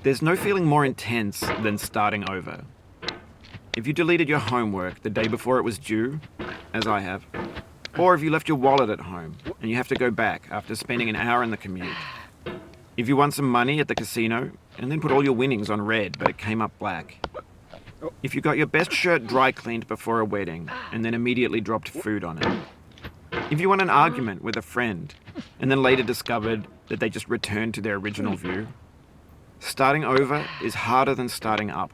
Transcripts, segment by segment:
There's no feeling more intense than starting over. If you deleted your homework the day before it was due, as I have, or if you left your wallet at home and you have to go back after spending an hour in the commute. If you won some money at the casino and then put all your winnings on red but it came up black. If you got your best shirt dry cleaned before a wedding and then immediately dropped food on it. If you won an argument with a friend and then later discovered that they just returned to their original view. Starting over is harder than starting up.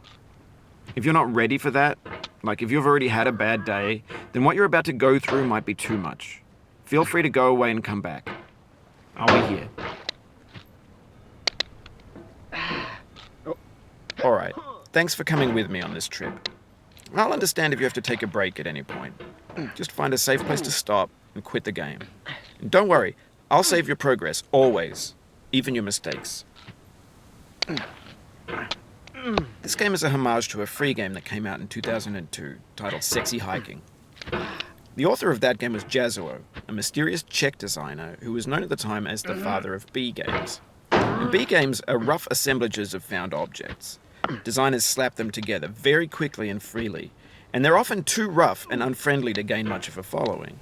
If you're not ready for that, like if you've already had a bad day, then what you're about to go through might be too much. Feel free to go away and come back. I'll be here. Alright, thanks for coming with me on this trip. I'll understand if you have to take a break at any point. Just find a safe place to stop and quit the game. And don't worry, I'll save your progress, always. Even your mistakes. This game is a homage to a free game that came out in 2002, titled Sexy Hiking. The author of that game was Jazzuo, a mysterious Czech designer who was known at the time as the father of B games. And B games are rough assemblages of found objects. Designers slap them together very quickly and freely, and they're often too rough and unfriendly to gain much of a following.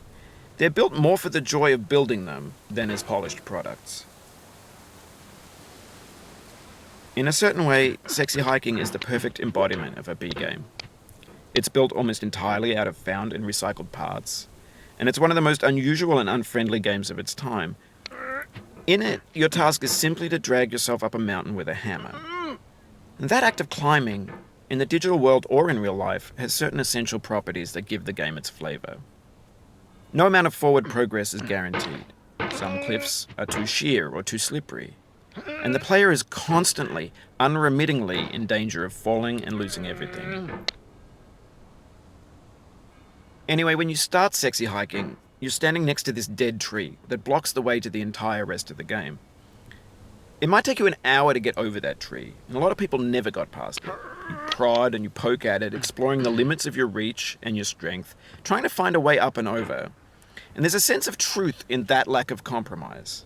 They're built more for the joy of building them than as polished products. In a certain way, Sexy Hiking is the perfect embodiment of a B game. It's built almost entirely out of found and recycled parts, and it's one of the most unusual and unfriendly games of its time. In it, your task is simply to drag yourself up a mountain with a hammer. And that act of climbing, in the digital world or in real life, has certain essential properties that give the game its flavor. No amount of forward progress is guaranteed. Some cliffs are too sheer or too slippery. And the player is constantly, unremittingly in danger of falling and losing everything. Anyway, when you start Sexy Hiking, you're standing next to this dead tree that blocks the way to the entire rest of the game. It might take you an hour to get over that tree, and a lot of people never got past it. You prod and you poke at it, exploring the limits of your reach and your strength, trying to find a way up and over. And there's a sense of truth in that lack of compromise.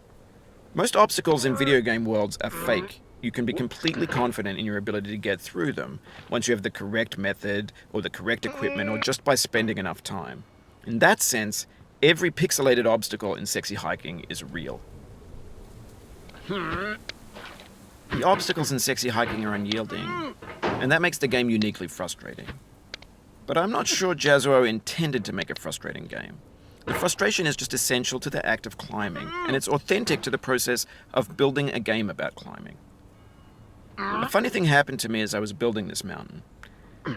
Most obstacles in video game worlds are fake. You can be completely confident in your ability to get through them once you have the correct method or the correct equipment or just by spending enough time. In that sense, every pixelated obstacle in Sexy Hiking is real. The obstacles in Sexy Hiking are unyielding, and that makes the game uniquely frustrating. But I'm not sure Jazzuo intended to make a frustrating game. The frustration is just essential to the act of climbing, and it's authentic to the process of building a game about climbing. A funny thing happened to me as I was building this mountain.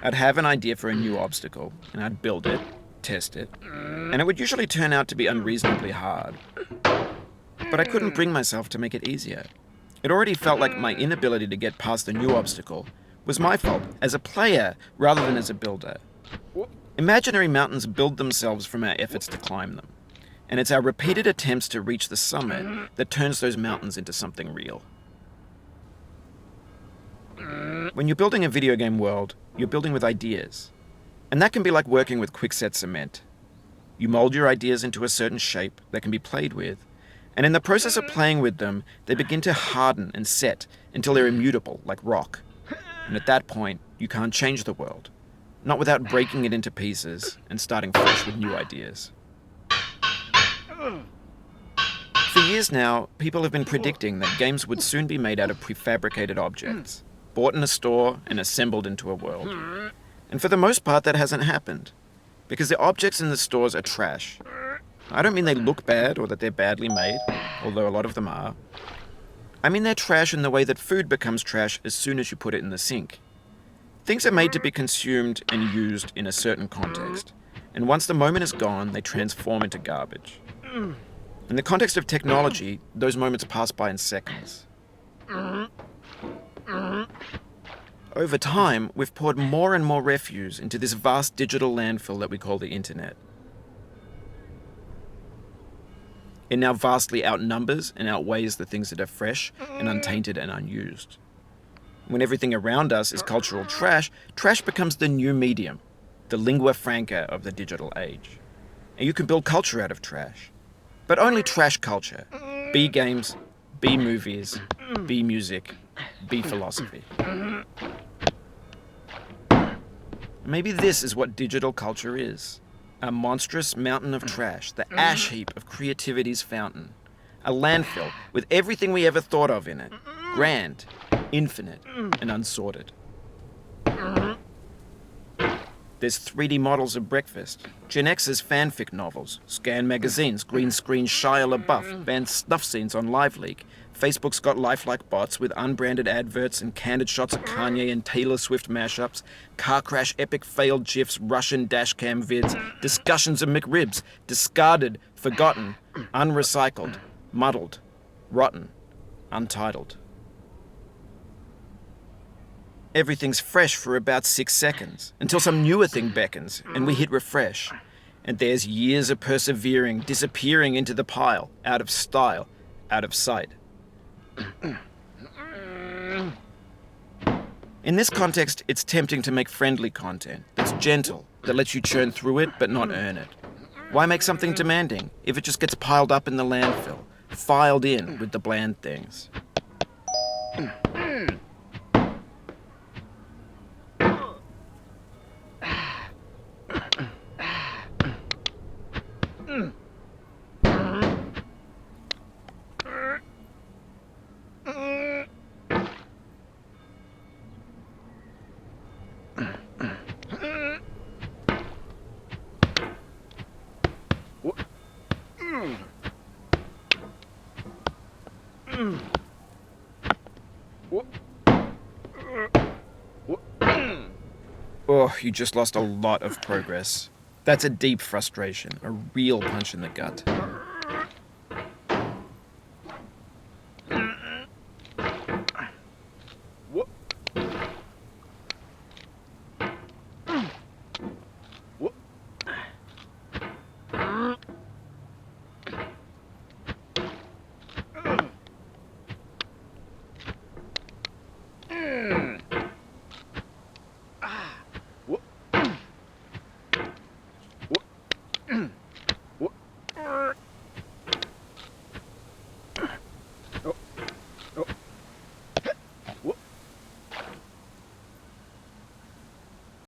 I'd have an idea for a new obstacle, and I'd build it, test it, and it would usually turn out to be unreasonably hard. But I couldn't bring myself to make it easier. It already felt like my inability to get past the new obstacle was my fault as a player rather than as a builder. Imaginary mountains build themselves from our efforts to climb them, and it's our repeated attempts to reach the summit that turns those mountains into something real. When you're building a video game world, you're building with ideas, and that can be like working with quickset cement. You mold your ideas into a certain shape that can be played with, and in the process of playing with them, they begin to harden and set until they're immutable, like rock. And at that point, you can't change the world. Not without breaking it into pieces and starting fresh with new ideas. For years now, people have been predicting that games would soon be made out of prefabricated objects, bought in a store and assembled into a world. And for the most part, that hasn't happened, because the objects in the stores are trash. I don't mean they look bad or that they're badly made, although a lot of them are. I mean they're trash in the way that food becomes trash as soon as you put it in the sink. Things are made to be consumed and used in a certain context, and once the moment is gone, they transform into garbage. In the context of technology, those moments pass by in seconds. Over time, we've poured more and more refuse into this vast digital landfill that we call the internet. It now vastly outnumbers and outweighs the things that are fresh and untainted and unused. When everything around us is cultural trash, trash becomes the new medium, the lingua franca of the digital age. And you can build culture out of trash. But only trash culture. B games, B movies, B music, B philosophy. Maybe this is what digital culture is. A monstrous mountain of trash, the ash heap of creativity's fountain. A landfill with everything we ever thought of in it. Grand, infinite, and unsorted. There's 3D models of breakfast, Gen X's fanfic novels, Scan magazines, green screen Shia LaBeouf, banned snuff scenes on LiveLeak. Facebook's got lifelike bots with unbranded adverts and candid shots of Kanye and Taylor Swift mashups, car crash epic failed GIFs, Russian dashcam vids, discussions of McRibs, discarded, forgotten, unrecycled, muddled, rotten, untitled. Everything's fresh for about 6 seconds, until some newer thing beckons, and we hit refresh. And there's years of persevering, disappearing into the pile, out of style, out of sight. In this context, it's tempting to make friendly content that's gentle, that lets you churn through it but not earn it. Why make something demanding if it just gets piled up in the landfill, filed in with the bland things? Oh, you just lost a lot of progress. That's a deep frustration, a real punch in the gut.